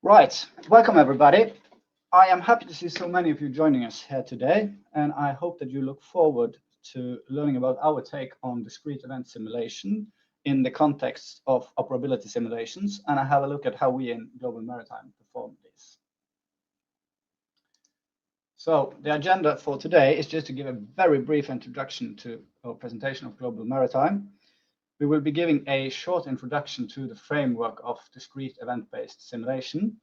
Right, welcome everybody. I am happy to see so many of you joining us here today, and I hope that you look forward to learning about our take on discrete event simulation in the context of operability simulations, and I have a look at how we in Global Maritime perform these. So the agenda for today is just to give a very brief introduction to our presentation of Global Maritime. We will be giving a short introduction to the framework of discrete event-based simulation.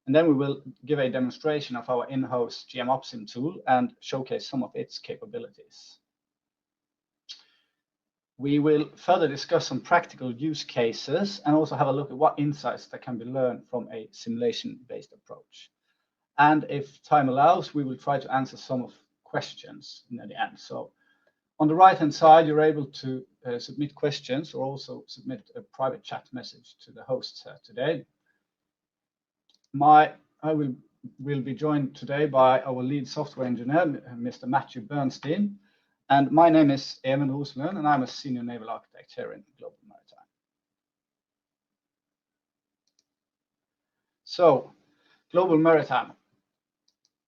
And then we will give a demonstration of our in-house GM OPSIM tool and showcase some of its capabilities. We will further discuss some practical use cases and also have a look at what insights that can be learned from a simulation-based approach. And if time allows, we will try to answer some of questions at the end. So on the right-hand side, you're able to submit questions or also submit a private chat message to the hosts today. I will be joined today by our lead software engineer, Mr. Matthew Bernstein. And my name is Even Roslund, and I'm a senior naval architect here in Global Maritime. So, Global Maritime.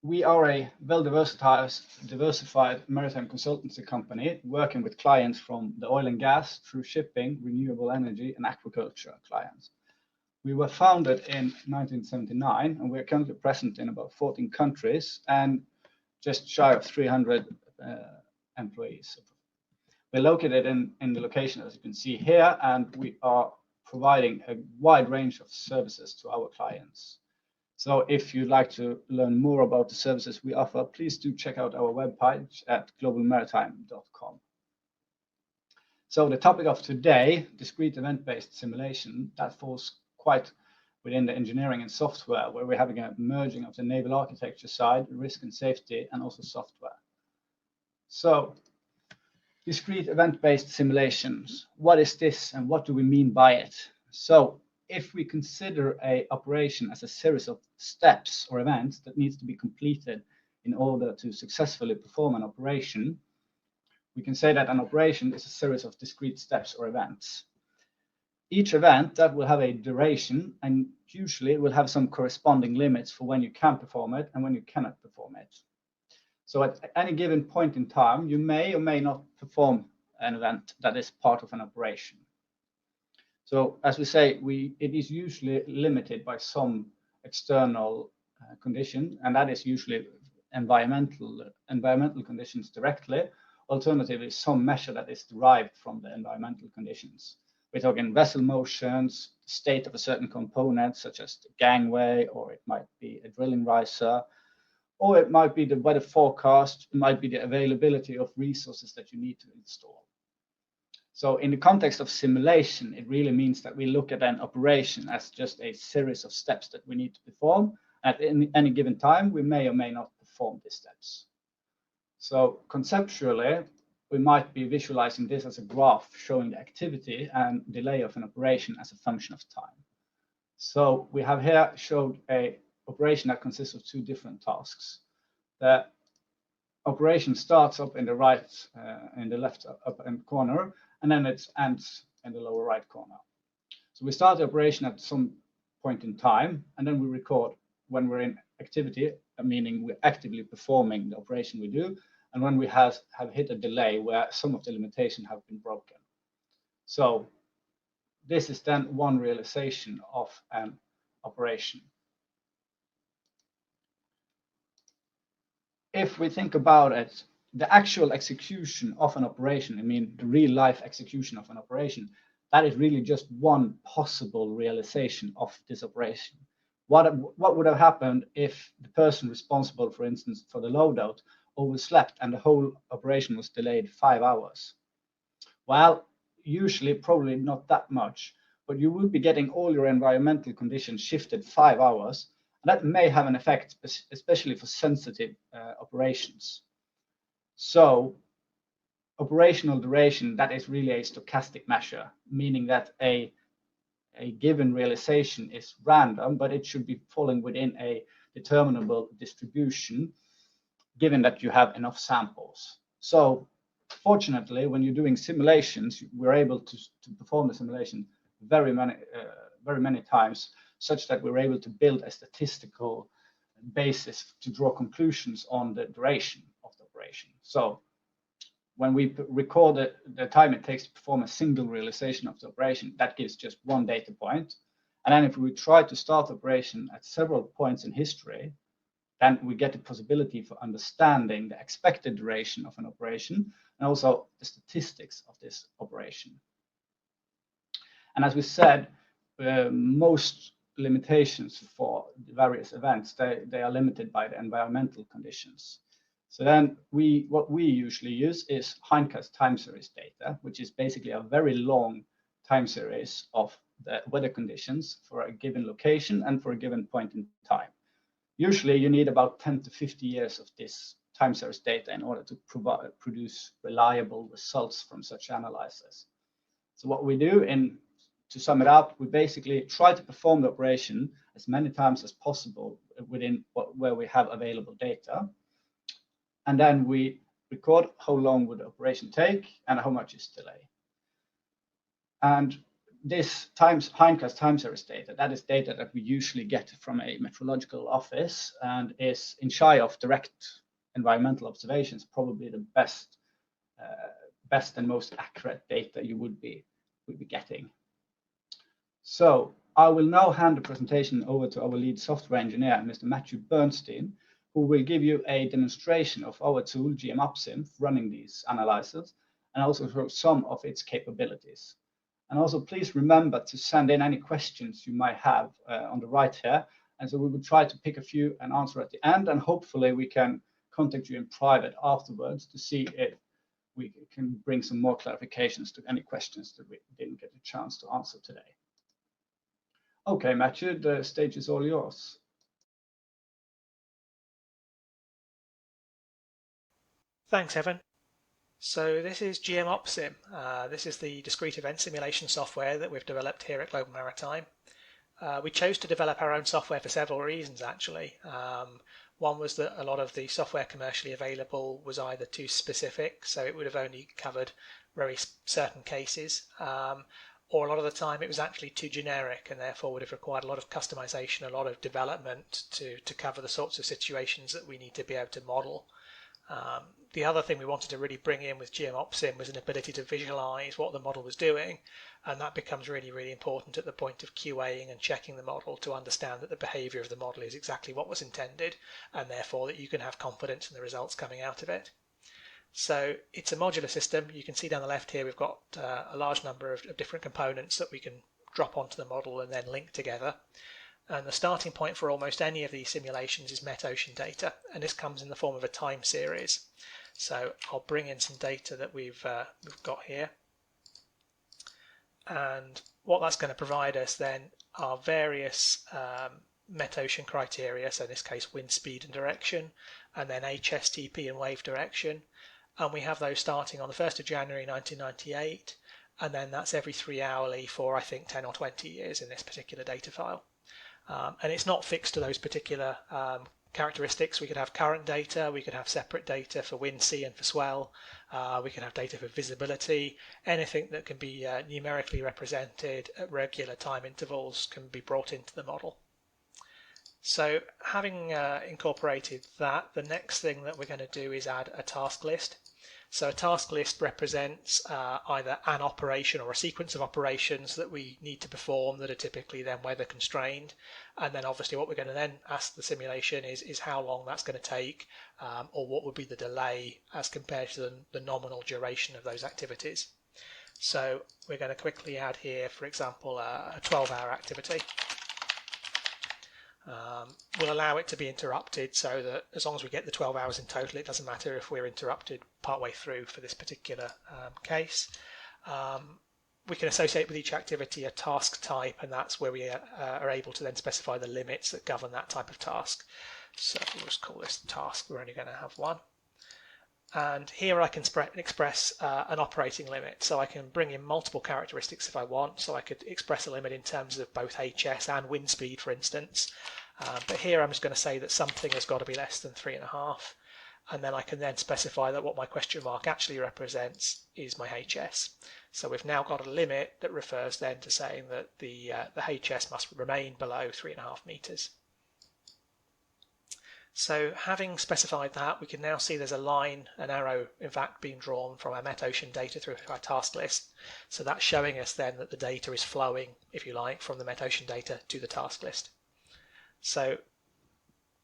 We are a well-diversified maritime consultancy company working with clients from the oil and gas through shipping, renewable energy, and aquaculture clients. We were founded in 1979, and we're currently present in about 14 countries and just shy of 300 employees. We're located in the location, as you can see here, and we are providing a wide range of services to our clients. So if you'd like to learn more about the services we offer, please do check out our webpage at globalmaritime.com. So the topic of today, discrete event-based simulation, that falls quite within the engineering and software, where we're having a merging of the naval architecture side, risk and safety, and also software. So discrete event-based simulations, what is this and what do we mean by it? So if we consider an operation as a series of steps or events that needs to be completed in order to successfully perform an operation, we can say that an operation is a series of discrete steps or events. Each event that will have a duration, and usually it will have some corresponding limits for when you can perform it and when you cannot perform it. So at any given point in time, you may or may not perform an event that is part of an operation. So as we say, it is usually limited by some external condition, and that is usually environmental conditions directly. Alternatively, some measure that is derived from the environmental conditions. We're talking vessel motions, state of a certain component, such as the gangway, or it might be a drilling riser, or it might be the weather forecast, it might be the availability of resources that you need to install. So in the context of simulation, it really means that we look at an operation as just a series of steps that we need to perform. At any given time, we may or may not perform these steps. So conceptually, we might be visualizing this as a graph showing the activity and delay of an operation as a function of time. So we have here showed an operation that consists of two different tasks. The operation starts up in the right, in the left upper corner, and then it ends in the lower right corner. So we start the operation at some point in time, and then we record when we're in activity, meaning we're actively performing the operation we do, and when we have hit a delay where some of the limitation have been broken. So this is then one realization of an operation. If we think about it, the actual execution of an operation, I mean the real life execution of an operation, that is really just one possible realization of this operation. What would have happened if the person responsible, for instance, for the loadout overslept and the whole operation was delayed 5 hours? Well, usually probably not that much, but you will be getting all your environmental conditions shifted 5 hours. And that may have an effect, especially for sensitive operations. So operational duration, that is really a stochastic measure, meaning that a given realization is random, but it should be falling within a determinable distribution, given that you have enough samples. So fortunately, when you're doing simulations, we're able to perform the simulation very many times, such that we're able to build a statistical basis to draw conclusions on the duration of the operation. So when we record the time it takes to perform a single realization of the operation, that gives just one data point. And then if we try to start the operation at several points in history, then we get the possibility for understanding the expected duration of an operation and also the statistics of this operation. And as we said, most limitations for the various events, they are limited by the environmental conditions. So then what we usually use is hindcast time series data, which is basically a very long time series of the weather conditions for a given location and for a given point in time. Usually you need about 10 to 50 years of this time series data in order to produce reliable results from such analysis. So what we do, to sum it up, we basically try to perform the operation as many times as possible within where we have available data. And then we record how long would the operation take and how much is delay. And this hindcast time series data, that is data that we usually get from a meteorological office and is in shy of direct environmental observations, probably the best and most accurate data you would be getting. So I will now hand the presentation over to our lead software engineer, Mr. Matthew Bernstein, who will give you a demonstration of our tool, GM OPSIM, running these analyzers, and also show some of its capabilities. And also, please remember to send in any questions you might have on the right here. And so we will try to pick a few and answer at the end, and hopefully we can contact you in private afterwards to see if we can bring some more clarifications to any questions that we didn't get a chance to answer today. Okay, Matthew, the stage is all yours. Thanks, Evan. So this is GM OPSIM. This is the discrete event simulation software that we've developed here at Global Maritime. We chose to develop our own software for several reasons, actually. One was that a lot of the software commercially available was either too specific, so it would have only covered very certain cases, or a lot of the time it was actually too generic and therefore would have required a lot of customization, a lot of development to cover the sorts of situations that we need to be able to model. The other thing we wanted to really bring in with GM OPSIM was an ability to visualize what the model was doing, and that becomes really, really important at the point of QAing and checking the model to understand that the behavior of the model is exactly what was intended, and therefore that you can have confidence in the results coming out of it. So it's a modular system. You can see down the left here we've got a large number of different components that we can drop onto the model and then link together. And the starting point for almost any of these simulations is metocean data, and this comes in the form of a time series. So I'll bring in some data that we've got here, and what that's going to provide us then are various metocean criteria. So in this case, wind speed and direction, and then HSTP and wave direction, and we have those starting on the 1st of January 1998, and then that's every 3 hourly for I think 10 or 20 years in this particular data file. And it's not fixed to those particular characteristics. We could have current data, we could have separate data for wind, sea and for swell, we can have data for visibility. Anything that can be numerically represented at regular time intervals can be brought into the model. So having incorporated that, the next thing that we're going to do is add a task list. So a task list represents either an operation or a sequence of operations that we need to perform that are typically then weather constrained. And then obviously what we're going to then ask the simulation is how long that's going to take, or what would be the delay as compared to the nominal duration of those activities. So we're going to quickly add here, for example, a 12-hour activity. We'll allow it to be interrupted so that as long as we get the 12 hours in total, it doesn't matter if we're interrupted partway through for this particular case. We can associate with each activity a task type, and that's where we are able to then specify the limits that govern that type of task. So we'll just call this task. We're only going to have one. And here I can express an operating limit. So I can bring in multiple characteristics if I want. So I could express a limit in terms of both HS and wind speed, for instance. But here I'm just going to say that something has got to be less than 3.5. And then I can then specify that what my question mark actually represents is my HS. So we've now got a limit that refers then to saying that the HS must remain below 3.5 meters. So having specified that, we can now see there's a line, an arrow in fact being drawn from our MetOcean data through our task list. So that's showing us then that the data is flowing, if you like, from the MetOcean data to the task list. So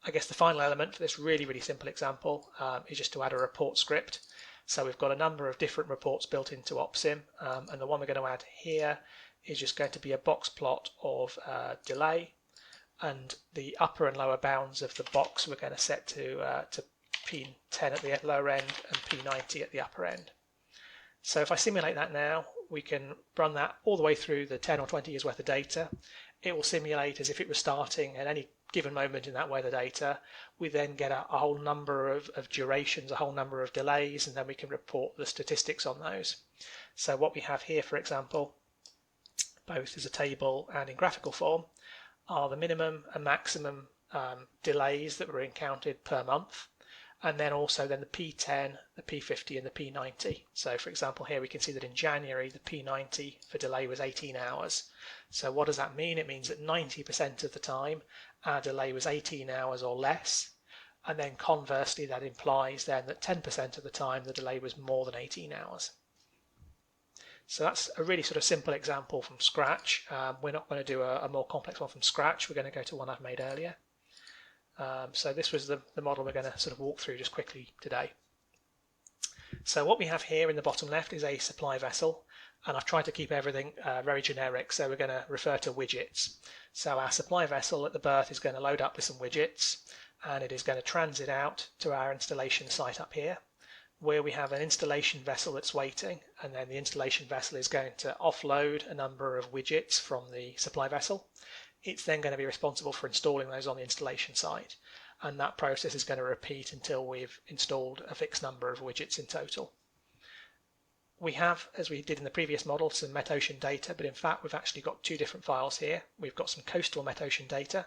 I guess the final element for this really simple example is just to add a report script. So we've got a number of different reports built into OPSIM, and the one we're going to add here is just going to be a box plot of delay, and the upper and lower bounds of the box we're going to set to P10 at the lower end and P90 at the upper end. So if I simulate that now, we can run that all the way through the 10 or 20 years worth of data. It will simulate as if it was starting at any given moment in that weather data. We then get a whole number of durations, a whole number of delays, and then we can report the statistics on those. So what we have here, for example, both as a table and in graphical form, are the minimum and maximum delays that were encountered per month, and then also then the P10, the P50 and the P90. So for example here we can see that in January the P90 for delay was 18 hours. So what does that mean? It means that 90% of the time our delay was 18 hours or less, and then conversely that implies then that 10% of the time the delay was more than 18 hours. So that's a really sort of simple example from scratch. We're not going to do a more complex one from scratch. We're going to go to one I've made earlier. So this was the model we're going to sort of walk through just quickly today. So what we have here in the bottom left is a supply vessel, and I've tried to keep everything very generic, so we're going to refer to widgets. So our supply vessel at the berth is going to load up with some widgets, and it is going to transit out to our installation site up here, where we have an installation vessel that's waiting, and then the installation vessel is going to offload a number of widgets from the supply vessel. It's then going to be responsible for installing those on the installation site, and that process is going to repeat until we've installed a fixed number of widgets in total. We have, as we did in the previous model, some MetOcean data, but in fact we've actually got two different files here. We've got some coastal MetOcean data,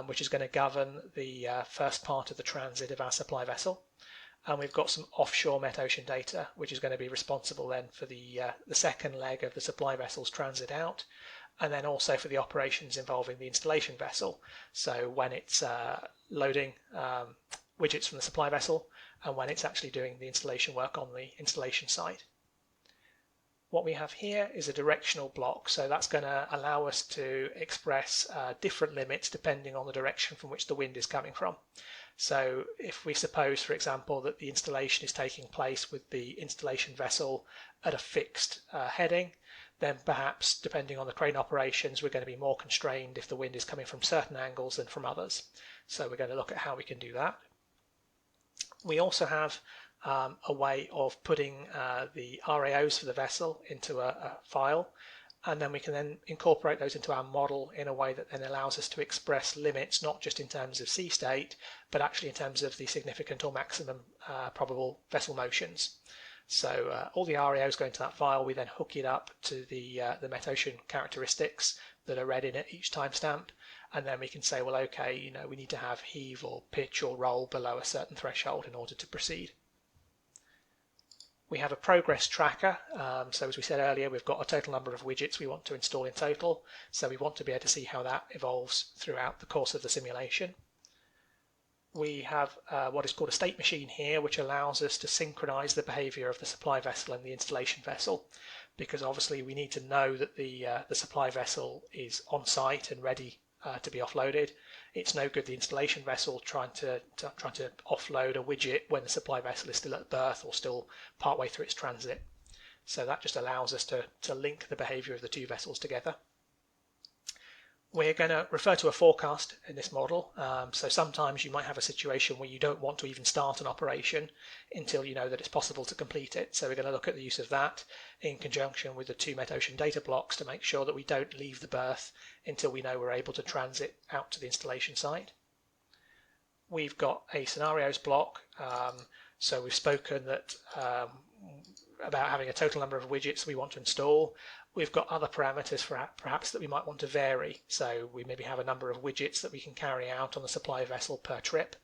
which is going to govern the first part of the transit of our supply vessel. And we've got some offshore MetOcean data, which is going to be responsible then for the second leg of the supply vessel's transit out, and then also for the operations involving the installation vessel. So when it's loading widgets from the supply vessel, and when it's actually doing the installation work on the installation site. What we have here is a directional block, so that's going to allow us to express different limits depending on the direction from which the wind is coming from. So if we suppose, for example, that the installation is taking place with the installation vessel at a fixed heading, then perhaps, depending on the crane operations, we're going to be more constrained if the wind is coming from certain angles than from others. So we're going to look at how we can do that. We also have a way of putting the RAOs for the vessel into a file, and then we can then incorporate those into our model in a way that then allows us to express limits not just in terms of sea state, but actually in terms of the significant or maximum probable vessel motions. So all the RAOs go into that file. We then hook it up to the MetOcean characteristics that are read in at each timestamp, and then we can say, well, okay, we need to have heave or pitch or roll below a certain threshold in order to proceed. We have a progress tracker, so as we said earlier, we've got a total number of widgets we want to install in total, so we want to be able to see how that evolves throughout the course of the simulation. We have what is called a state machine here, which allows us to synchronize the behavior of the supply vessel and the installation vessel, because obviously we need to know that the supply vessel is on site and ready to be offloaded. It's no good the installation vessel trying to offload a widget when the supply vessel is still at berth or still partway through its transit. So that just allows us to link the behavior of the two vessels together. We're going to refer to a forecast in this model. So sometimes you might have a situation where you don't want to even start an operation until you know that it's possible to complete it. So we're going to look at the use of that in conjunction with the two MetOcean data blocks to make sure that we don't leave the berth until we know we're able to transit out to the installation site. We've got a scenarios block. So we've spoken that about having a total number of widgets we want to install. We've got other parameters for perhaps that we might want to vary. So we maybe have a number of widgets that we can carry out on the supply vessel per trip.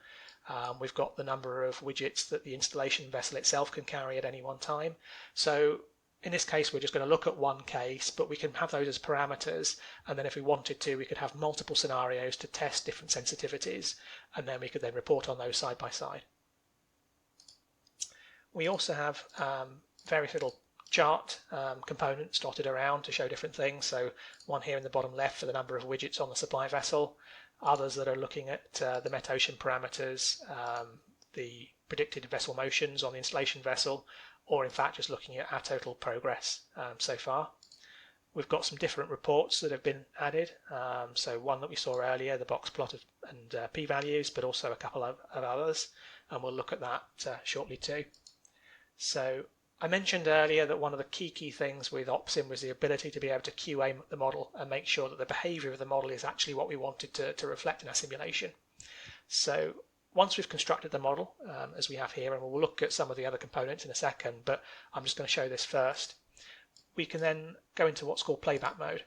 We've got the number of widgets that the installation vessel itself can carry at any one time. So in this case, we're just going to look at one case, but we can have those as parameters. And then if we wanted to, we could have multiple scenarios to test different sensitivities. And then we could then report on those side by side. We also have various little chart components dotted around to show different things. So one here in the bottom left for the number of widgets on the supply vessel, others that are looking at the metocean parameters, the predicted vessel motions on the installation vessel, or in fact just looking at our total progress so far. We've got some different reports that have been added. So one that we saw earlier, the box plot and p-values, but also a couple of others, and we'll look at that shortly too. So I mentioned earlier that one of the key things with OPSIM was the ability to be able to QA the model and make sure that the behavior of the model is actually what we wanted to reflect in our simulation. So once we've constructed the model, as we have here, and we'll look at some of the other components in a second, but I'm just going to show this first, we can then go into what's called playback mode.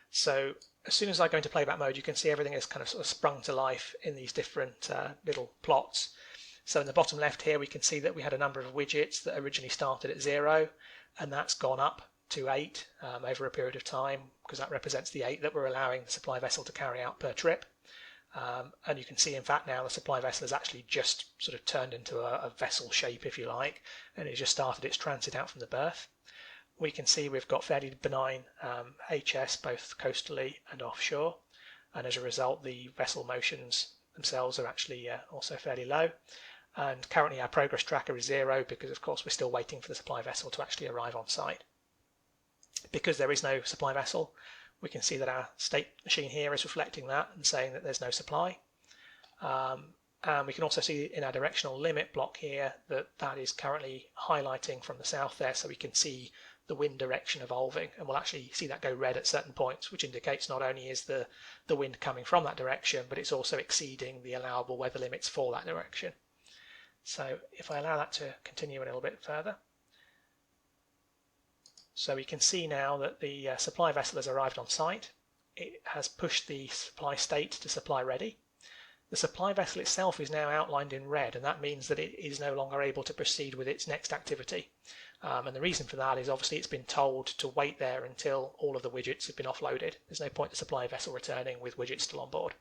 So as soon as I go into playback mode, you can see everything is kind of sort of sprung to life in these different little plots. So in the bottom left here, we can see that we had a number of widgets that originally started at 0, and that's gone up to 8 over a period of time, because that represents the 8 that we're allowing the supply vessel to carry out per trip. And you can see, in fact, now the supply vessel has actually just sort of turned into a vessel shape, if you like, and it just started its transit out from the berth. We can see we've got fairly benign HS, both coastally and offshore, and as a result, the vessel motions themselves are actually also fairly low. And currently our progress tracker is 0 because, of course, we're still waiting for the supply vessel to actually arrive on site. Because there is no supply vessel, we can see that our state machine here is reflecting that and saying that there's no supply. And we can also see in our directional limit block here that that is currently highlighting from the south there, so we can see the wind direction evolving, and we'll actually see that go red at certain points, which indicates not only is the wind coming from that direction, but it's also exceeding the allowable weather limits for that direction. So if I allow that to continue a little bit further, so we can see now that the supply vessel has arrived on site. It has pushed the supply state to supply ready. The supply vessel itself is now outlined in red, and that means that it is no longer able to proceed with its next activity. And the reason for that is obviously it's been told to wait there until all of the widgets have been offloaded. There's no point the supply vessel returning with widgets still on board.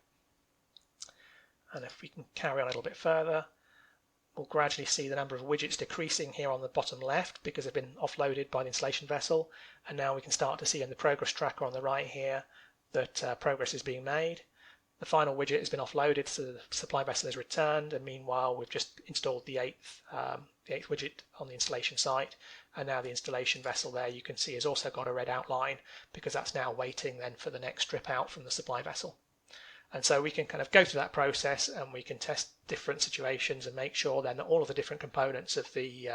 And if we can carry on a little bit further, we'll gradually see the number of widgets decreasing here on the bottom left because they've been offloaded by the installation vessel. And now we can start to see in the progress tracker on the right here that progress is being made. The final widget has been offloaded, so the supply vessel has returned, and meanwhile we've just installed the eighth widget on the installation site, and now the installation vessel there you can see has also got a red outline because that's now waiting then for the next trip out from the supply vessel. And so we can kind of go through that process and we can test different situations and make sure then that all of the different components of the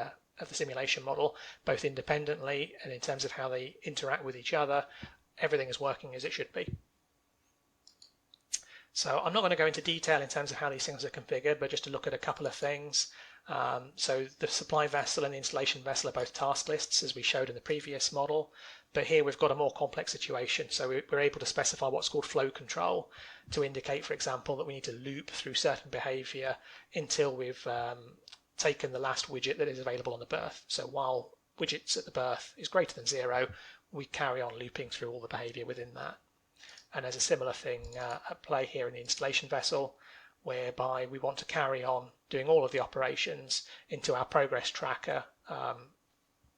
simulation model, both independently and in terms of how they interact with each other, everything is working as it should be. So I'm not going to go into detail in terms of how these things are configured, but just to look at a couple of things. So the supply vessel and the installation vessel are both task lists, as we showed in the previous model. But here we've got a more complex situation. So we're able to specify what's called flow control to indicate, for example, that we need to loop through certain behavior until we've taken the last widget that is available on the berth. So while widgets at the berth is greater than 0, we carry on looping through all the behavior within that. And there's a similar thing at play here in the installation vessel, whereby we want to carry on doing all of the operations until our progress tracker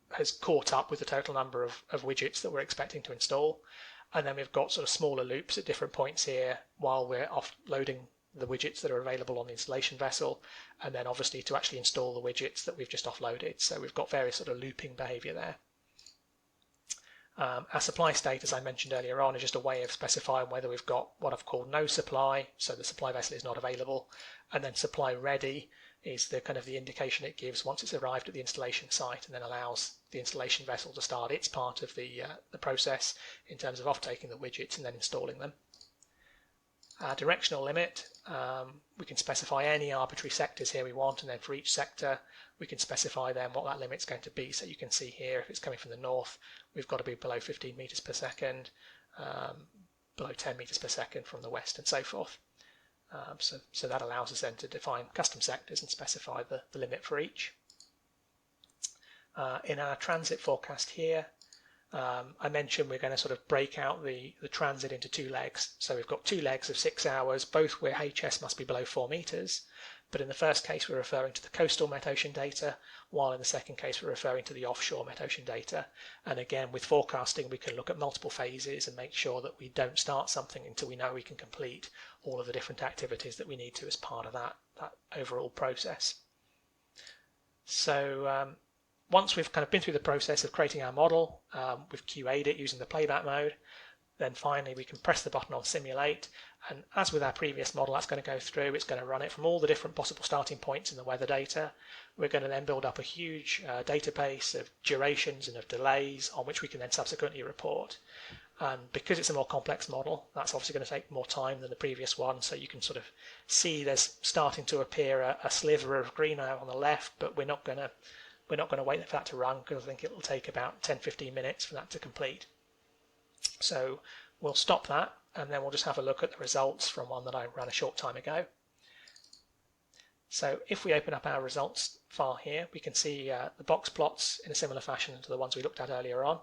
has caught up with the total number of widgets that we're expecting to install. And then we've got sort of smaller loops at different points here while we're offloading the widgets that are available on the installation vessel, and then obviously to actually install the widgets that we've just offloaded. So we've got various sort of looping behavior there. Our supply state, as I mentioned earlier on, is just a way of specifying whether we've got what I've called no supply, so the supply vessel is not available, and then supply ready is the kind of the indication it gives once it's arrived at the installation site, and then allows the installation vessel to start its part of the process in terms of off-taking the widgets and then installing them. Our directional limit, we can specify any arbitrary sectors here we want, and then for each sector we can specify then what that limit's going to be. So you can see here if it's coming from the north, we've got to be below 15 meters per second, below 10 meters per second from the west, and so forth. So that allows us then to define custom sectors and specify the limit for each. In our transit forecast here, I mentioned we're going to sort of break out the transit into two legs. So we've got two legs of 6 hours, both where HS must be below 4 meters. But in the first case, we're referring to the coastal metocean data, while in the second case, we're referring to the offshore metocean data. And again, with forecasting, we can look at multiple phases and make sure that we don't start something until we know we can complete all of the different activities that we need to as part of that overall process. So once we've kind of been through the process of creating our model, we've QA'd it using the playback mode, then finally we can press the button on simulate, and as with our previous model, that's going to go through, it's going to run it from all the different possible starting points in the weather data. We're going to then build up a huge database of durations and of delays on which we can then subsequently report. And because it's a more complex model, that's obviously going to take more time than the previous one, so you can sort of see there's starting to appear a sliver of green now on the left, but we're not going to wait for that to run, because I think it will take about 10-15 minutes for that to complete. So we'll stop that, and then we'll just have a look at the results from one that I ran a short time ago. So if we open up our results file here, we can see the box plots in a similar fashion to the ones we looked at earlier on.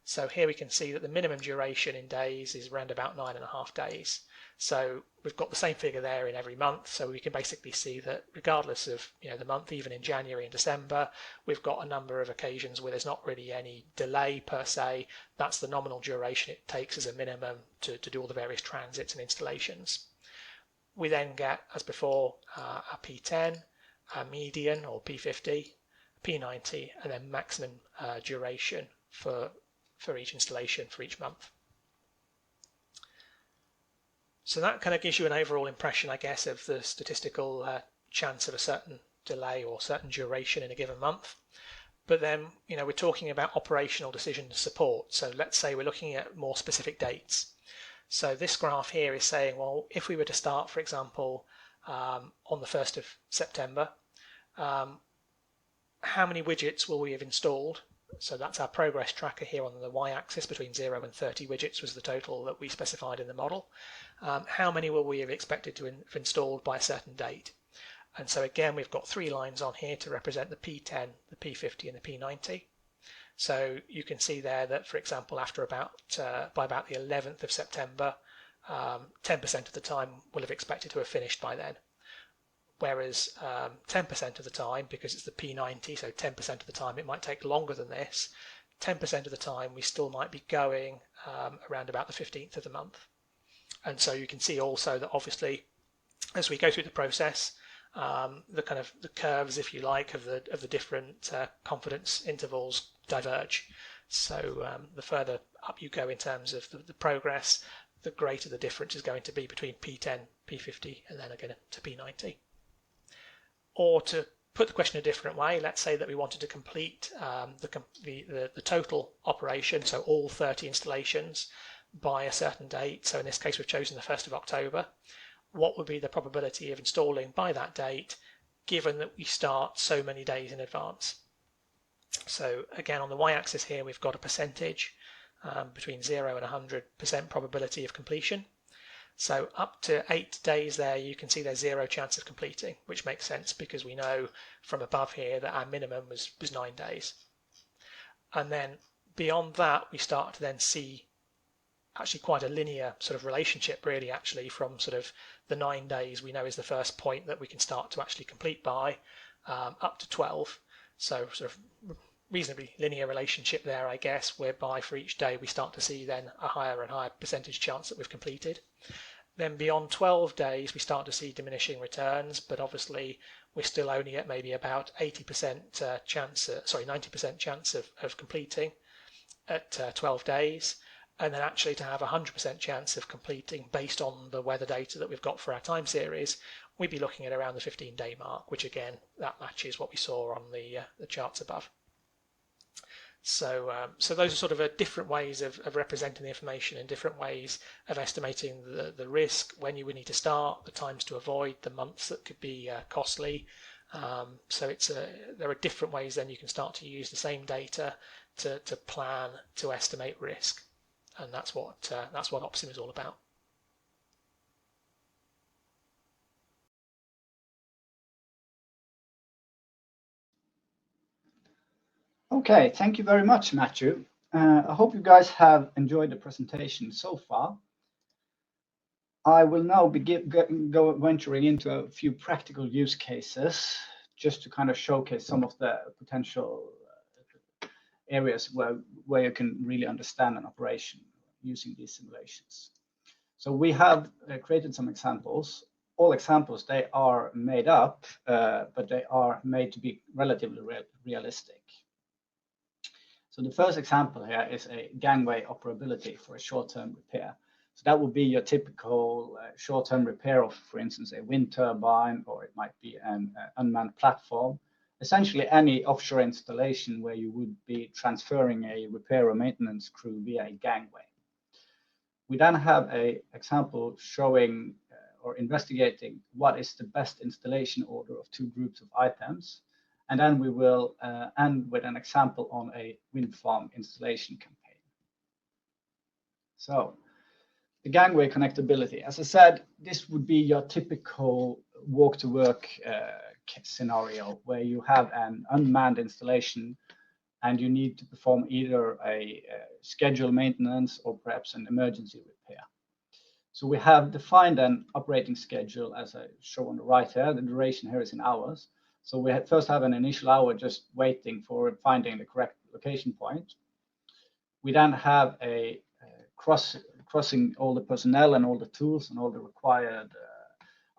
So here we can see that the minimum duration in days is around about 9.5 days. So we've got the same figure there in every month, so we can basically see that regardless of the month, even in January and December, we've got a number of occasions where there's not really any delay per se. That's the nominal duration it takes as a minimum to do all the various transits and installations. We then get, as before, a P10, a median or P50, P90, and then maximum duration for each installation for each month. So that kind of gives you an overall impression, I guess, of the statistical chance of a certain delay or certain duration in a given month. But then, we're talking about operational decision support. So let's say we're looking at more specific dates. So this graph here is saying, well, if we were to start, for example, on the 1st of September, how many widgets will we have installed? So that's our progress tracker here on the y-axis. Between 0 and 30 widgets was the total that we specified in the model. How many will we have expected to have installed by a certain date? And so again, we've got 3 lines on here to represent the P10, the P50 and the P90. So you can see there that, for example, by about the 11th of September, 10% of the time we'll have expected to have finished by then. Whereas 10% of the time, because it's the P90, so 10% of the time it might take longer than this, 10% of the time we still might be going around about the 15th of the month. And so you can see also that obviously as we go through the process, the curves, if you like, of the different confidence intervals diverge. So the further up you go in terms of the progress, the greater the difference is going to be between P10, P50, and then again to P90. Or to put the question a different way, let's say that we wanted to complete the total operation, so all 30 installations, by a certain date. So in this case, we've chosen the 1st of October. What would be the probability of installing by that date, given that we start so many days in advance? So again, on the y-axis here, we've got a percentage between 0 and 100% probability of completion. So up to 8 days there, you can see there's 0 chance of completing, which makes sense because we know from above here that our minimum was 9 days. And then beyond that, we start to then see actually quite a linear sort of relationship, really, actually, from sort of the 9 days we know is the first point that we can start to actually complete by, up to 12. So sort of reasonably linear relationship there, I guess, whereby for each day we start to see then a higher and higher percentage chance that we've completed. Then beyond 12 days, we start to see diminishing returns, but obviously we're still only at maybe about 80% chance, 90% chance of completing at 12 days. And then actually to have 100% chance of completing based on the weather data that we've got for our time series, we'd be looking at around the 15-day mark, which again, that matches what we saw on the charts above. So those are sort of different ways of representing the information and different ways of estimating the risk, when you would need to start, the times to avoid, the months that could be costly. So there are different ways then you can start to use the same data to plan, to estimate risk. And that's what OPSIM is all about. Okay, thank you very much, Matthew. I hope you guys have enjoyed the presentation so far. I will now be venturing into a few practical use cases just to kind of showcase some of the potential areas where you can really understand an operation using these simulations. So we have created some examples. All examples, they are made up, but they are made to be relatively realistic. So the first example here is a gangway operability for a short-term repair. So that would be your typical short-term repair of, for instance, a wind turbine, or it might be an unmanned platform. Essentially any offshore installation where you would be transferring a repair or maintenance crew via a gangway. We then have an example showing or investigating what is the best installation order of two groups of items. And then we will end with an example on a wind farm installation campaign. So the gangway connectability, as I said, this would be your typical walk-to-work scenario where you have an unmanned installation and you need to perform either a scheduled maintenance or perhaps an emergency repair. So we have defined an operating schedule as I show on the right here. The duration here is in hours. So we first have an initial hour just waiting for finding the correct location point. We then have a crossing all the personnel and all the tools and all the required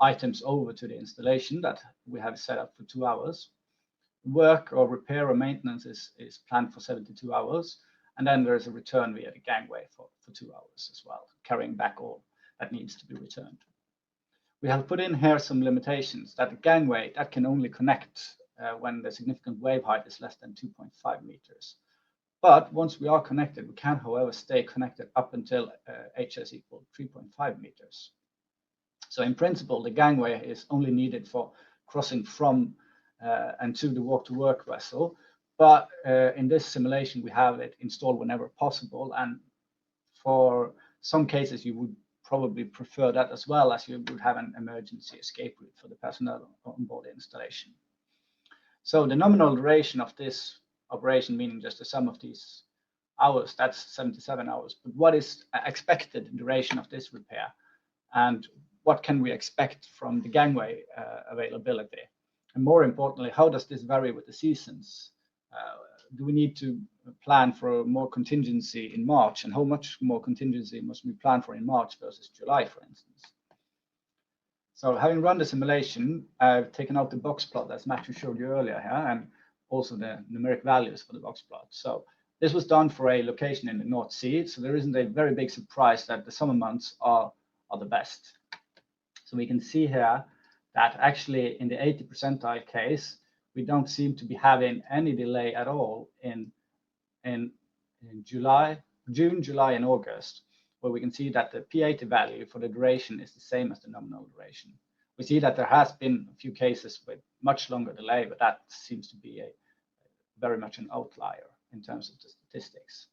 items over to the installation that we have set up for 2 hours. Work or repair or maintenance is planned for 72 hours. And then there's a return via the gangway for 2 hours as well, carrying back all that needs to be returned. We have put in here some limitations that the gangway that can only connect when the significant wave height is less than 2.5 meters. But once we are connected, we can, however, stay connected up until HS equal 3.5 meters. So in principle, the gangway is only needed for crossing from and to the walk-to-work vessel. But in this simulation, we have it installed whenever possible. And for some cases, you would probably prefer that as well, as you would have an emergency escape route for the personnel on board the installation. So the nominal duration of this operation, meaning just the sum of these hours, that's 77 hours. But what is expected duration of this repair? And what can we expect from the gangway availability? And more importantly, how does this vary with the seasons? Do we need to plan for more contingency in March? And how much more contingency must we plan for in March versus July, for instance? So having run the simulation, I've taken out the box plot as Matthew showed you earlier here, and also the numeric values for the box plot. So this was done for a location in the North Sea. So there isn't a very big surprise that the summer months are the best. So we can see here that actually in the 80 percentile case, we don't seem to be having any delay at all in June, July, and August, where we can see that the P80 value for the duration is the same as the nominal duration. We see that there has been a few cases with much longer delay, but that seems to be very much an outlier in terms of the statistics.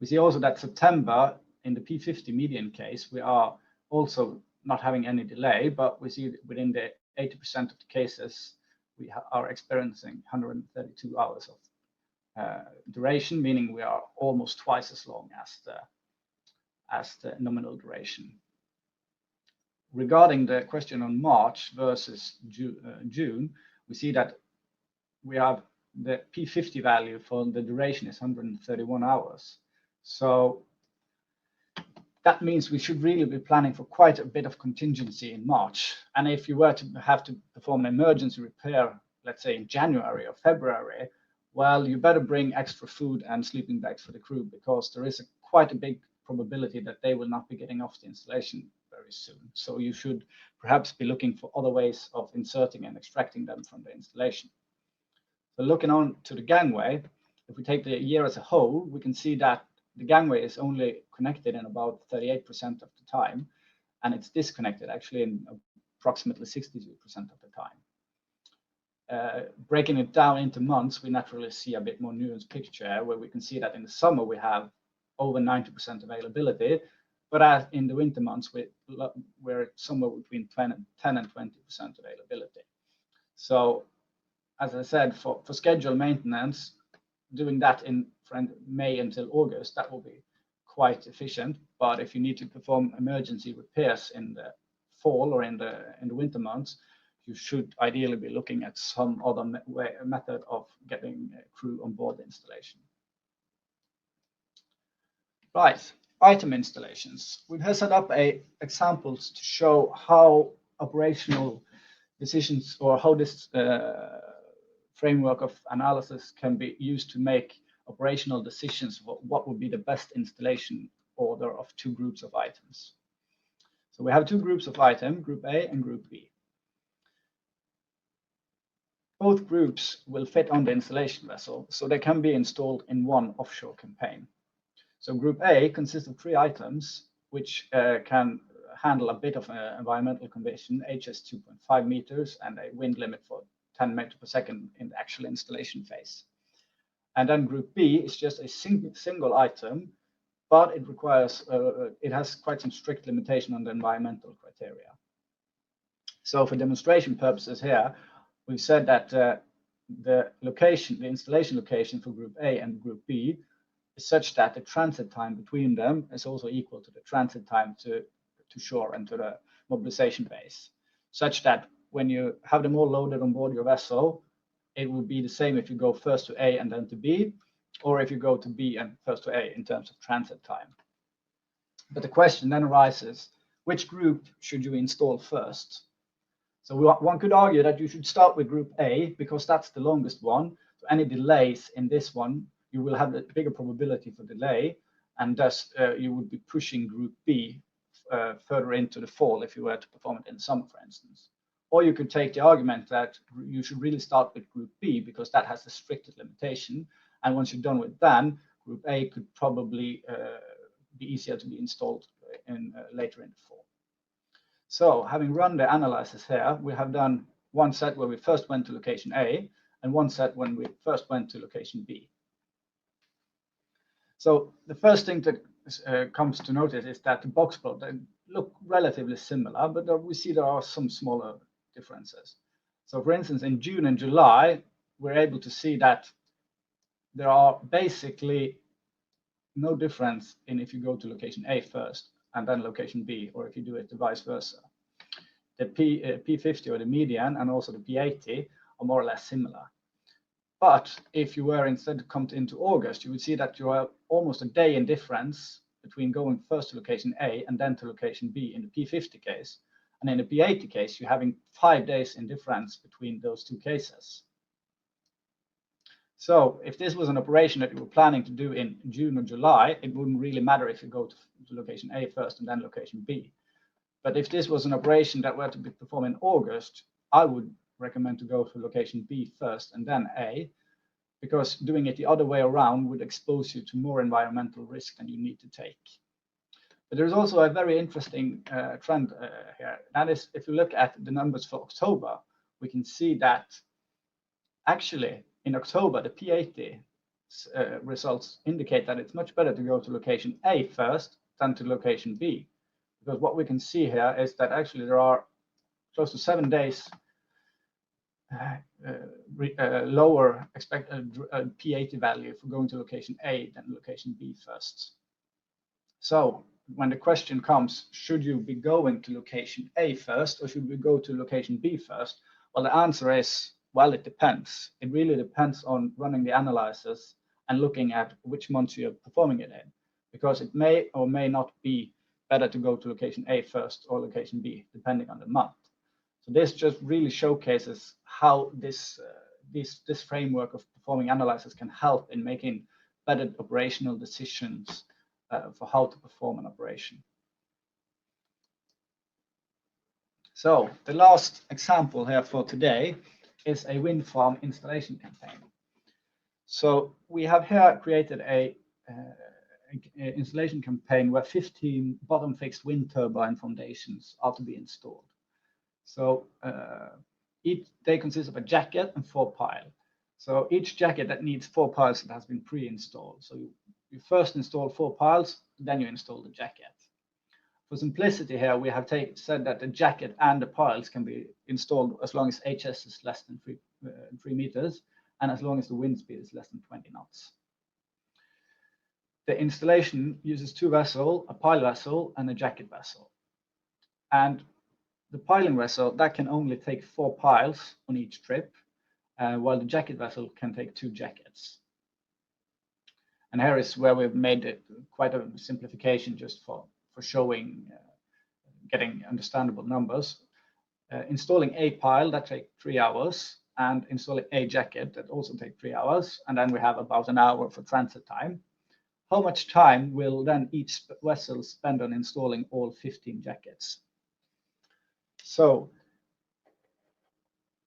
We see also that September, in the P50 median case, we are also not having any delay, but we see within the 80% of the cases, we are experiencing 132 hours of duration, meaning we are almost twice as long as the nominal duration. Regarding the question on March versus June, we see that we have the P50 value for the duration is 131 hours. So that means we should really be planning for quite a bit of contingency in March. And if you were to have to perform an emergency repair, let's say in January or February, well, you better bring extra food and sleeping bags for the crew, because there is quite a big probability that they will not be getting off the installation very soon. So you should perhaps be looking for other ways of inserting and extracting them from the installation. So looking on to the gangway, if we take the year as a whole, we can see that the gangway is only connected in about 38% of the time, and it's disconnected actually in approximately 62% of the time. Breaking it down into months, we naturally see a bit more nuanced picture, where we can see that in the summer we have over 90% availability, but as in the winter months we're somewhere between 10 and 20% availability. So as I said, for scheduled maintenance, doing that from May until August, that will be quite efficient. But if you need to perform emergency repairs in the fall or in the winter months, you should ideally be looking at some other method of getting a crew on board the installation. Right, item installations. We have set up examples to show how operational decisions, or how this framework of analysis can be used to make operational decisions for what would be the best installation order of two groups of items. So we have two groups of items, Group A and Group B. Both groups will fit on the installation vessel, so they can be installed in one offshore campaign. So Group A consists of 3 items, which can handle a bit of environmental condition, HS 2.5 meters, and a wind limit for 10 meters per second in the actual installation phase. And then Group B is just a single item, but it requires, it has quite some strict limitation on the environmental criteria. So for demonstration purposes here, we've said that the installation location for Group A and Group B is such that the transit time between them is also equal to the transit time to shore and to the mobilization base, such that when you have them all loaded on board your vessel, it will be the same if you go first to A and then to B, or if you go to B and first to A in terms of transit time. But the question then arises, which group should you install first? So one could argue that you should start with Group A because that's the longest one. So any delays in this one, you will have a bigger probability for delay, and thus you would be pushing Group B further into the fall if you were to perform it in summer, for instance. Or you could take the argument that you should really start with Group B because that has the strictest limitation. And once you're done with that, Group A could probably be easier to be installed later in the fall. So having run the analysis here, we have done one set where we first went to location A and one set when we first went to location B. So the first thing that comes to notice is that the box plot, they look relatively similar, but we see there are some smaller differences. So for instance, in June and July, we're able to see that there are basically no difference in if you go to location A first and then location B, or if you do it the vice versa. The P50 or the median and also the P80 are more or less similar. But if you were instead to come into August, you would see that you have almost a day in difference between going first to location A and then to location B in the P50 case. And in the P80 case, you're having 5 days in difference between those two cases. So if this was an operation that you were planning to do in June or July, it wouldn't really matter if you go to location A first and then location B. But if this was an operation that were to be performed in August, I would recommend to go to location B first and then A, because doing it the other way around would expose you to more environmental risk than you need to take. But there's also a very interesting trend here. That is, if you look at the numbers for October, we can see that actually in October, the P80 results indicate that it's much better to go to location A first than to location B. Because what we can see here is that actually there are close to 7 days lower expected P80 value for going to location A than location B first. So when the question comes, should you be going to location A first or should we go to location B first? Well, the answer is, well, it depends. It really depends on running the analysis and looking at which months you're performing it in, because it may or may not be better to go to location A first or location B, depending on the month. So this just really showcases how this framework of performing analysis can help in making better operational decisions for how to perform an operation. So the last example here for today is a wind farm installation campaign. So we have here created a installation campaign where 15 bottom fixed wind turbine foundations are to be installed. So they consist of a jacket and 4 piles. So each jacket that needs 4 piles that has been pre-installed. So you first install 4 piles, then you install the jacket. For simplicity here, we have said that the jacket and the piles can be installed as long as HS is less than 3 meters, and as long as the wind speed is less than 20 knots. The installation uses two vessels, a pile vessel and a jacket vessel. And the piling vessel, that can only take 4 piles on each trip, while the jacket vessel can take 2 jackets. And here is where we've made it quite a simplification just for showing, getting understandable numbers. Installing a pile, that takes 3 hours, and installing a jacket, that also takes 3 hours, and then we have about an hour for transit time. How much time will then each vessel spend on installing all 15 jackets? So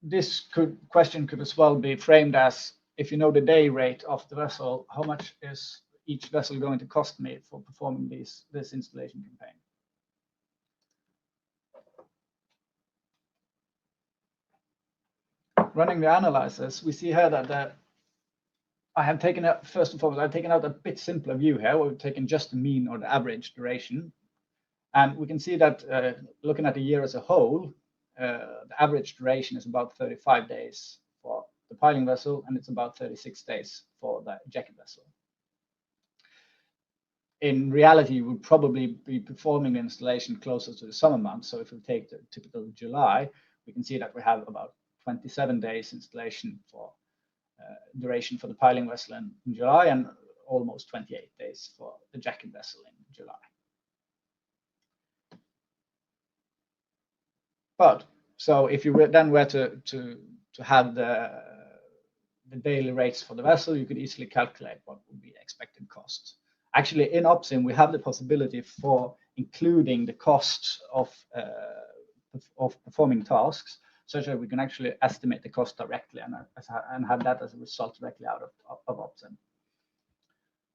this question could as well be framed as, if you know the day rate of the vessel, how much is each vessel going to cost me for performing this installation campaign? Running the analysis, we see here that I have taken out, first and foremost, I've taken out a bit simpler view here, where we've taken just the mean or the average duration. And we can see that looking at the year as a whole, the average duration is about 35 days for the piling vessel, and it's about 36 days for the jacket vessel. In reality, you would probably be performing the installation closer to the summer months. So if we take the typical July, we can see that we have about 27 days installation for duration for the piling vessel in July, and almost 28 days for the jacket vessel in July. But so if you then were to have the daily rates for the vessel, you could easily calculate what would be expected costs. Actually, in OPSIM, we have the possibility for including the costs of performing tasks, such that we can actually estimate the cost directly and have that as a result directly out of OPSIM.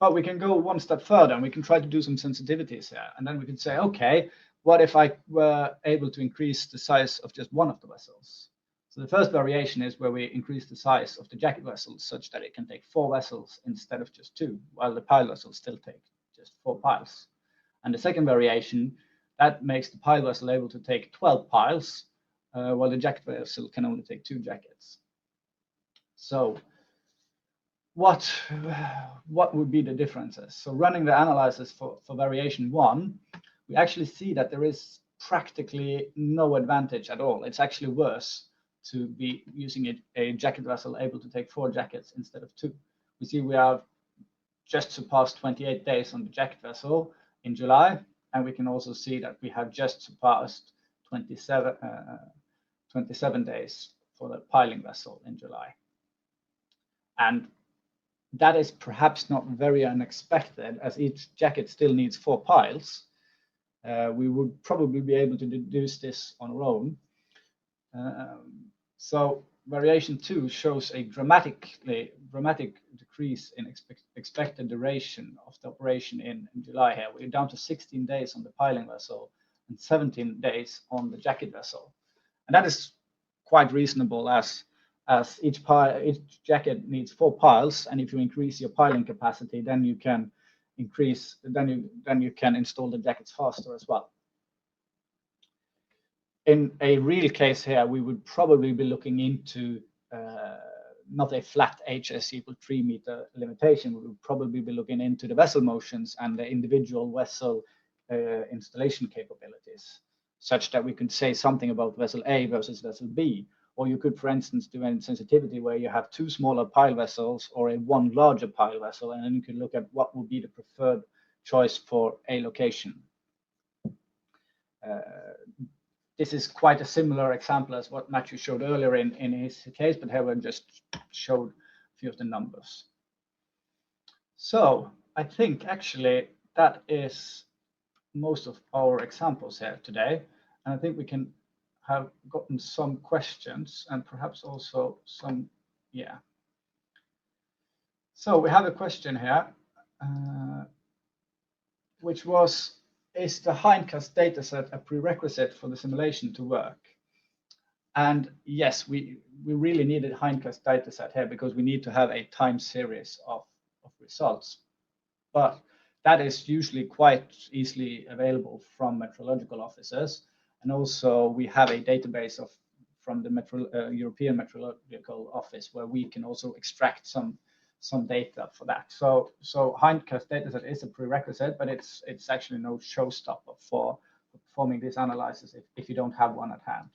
But we can go one step further, and we can try to do some sensitivities here. And then we can say, okay, what if I were able to increase the size of just one of the vessels? So the first variation is where we increase the size of the jacket vessel such that it can take 4 vessels instead of just 2, while the pile vessels still take just 4 piles. And the second variation, that makes the pile vessel able to take 12 piles, while the jacket vessel can only take 2 jackets. So what would be the differences? So running the analysis for variation 1, we actually see that there is practically no advantage at all. It's actually worse to be using a jacket vessel able to take 4 jackets instead of 2. We see we have just surpassed 28 days on the jacket vessel in July, and we can also see that we have just surpassed 27 days for the piling vessel in July. And that is perhaps not very unexpected, as each jacket still needs 4 piles. We would probably be able to deduce this on our own. So variation 2 shows a dramatic decrease in expected duration of the operation in July here. We're down to 16 days on the piling vessel and 17 days on the jacket vessel. And that is quite reasonable, as each jacket needs 4 piles, and if you increase your piling capacity, then you can install the jackets faster as well. In a real case here, we would probably be looking into not a flat HS equal 3 meter limitation. We would probably be looking into the vessel motions and the individual vessel installation capabilities, such that we could say something about vessel A versus vessel B. Or you could, for instance, do a sensitivity where you have 2 smaller pile vessels or one larger pile vessel, and then you can look at what would be the preferred choice for a location. This is quite a similar example as what Matthew showed earlier in his case, but here we just showed a few of the numbers. So I think actually that is most of our examples here today. And I think we can have gotten some questions and perhaps also some, yeah. So we have a question here, which was, is the hindcast dataset a prerequisite for the simulation to work? And yes, we really need a hindcast dataset here because we need to have a time series of results. But that is usually quite easily available from meteorological offices. And also we have a database from the European Meteorological Office, where we can also extract some data for that. So hindcast dataset is a prerequisite, but it's actually no showstopper for performing these analyses if you don't have one at hand.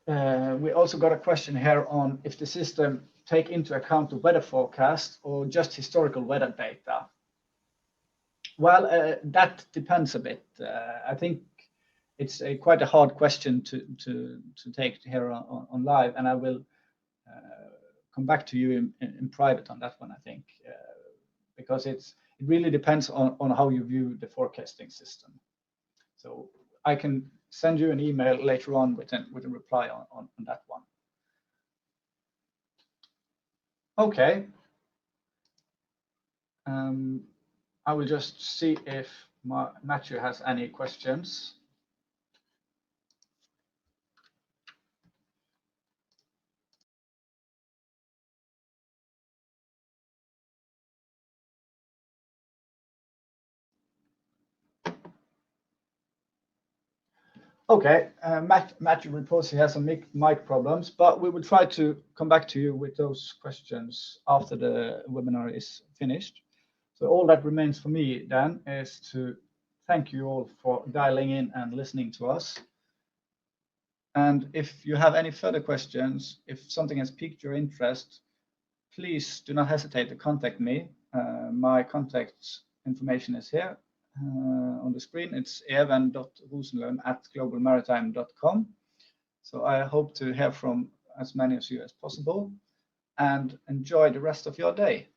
And we also got a question here on if the system take into account the weather forecast or just historical weather data. Well, that depends a bit. I think it's quite a hard question to take here on live, and I will come back to you in private on that one, I think, because it really depends on how you view the forecasting system. So I can send you an email later on with a reply on that one. Okay. I will just see if Matthew has any questions. Okay, Matthew reports he has some mic problems, but we will try to come back to you with those questions after the webinar is finished. So all that remains for me then is to thank you all for dialing in and listening to us. And if you have any further questions, if something has piqued your interest, please do not hesitate to contact me. My contact information is here. On the screen, it's even.rosenlund@globalmaritime.com. So I hope to hear from as many of you as possible, and enjoy the rest of your day.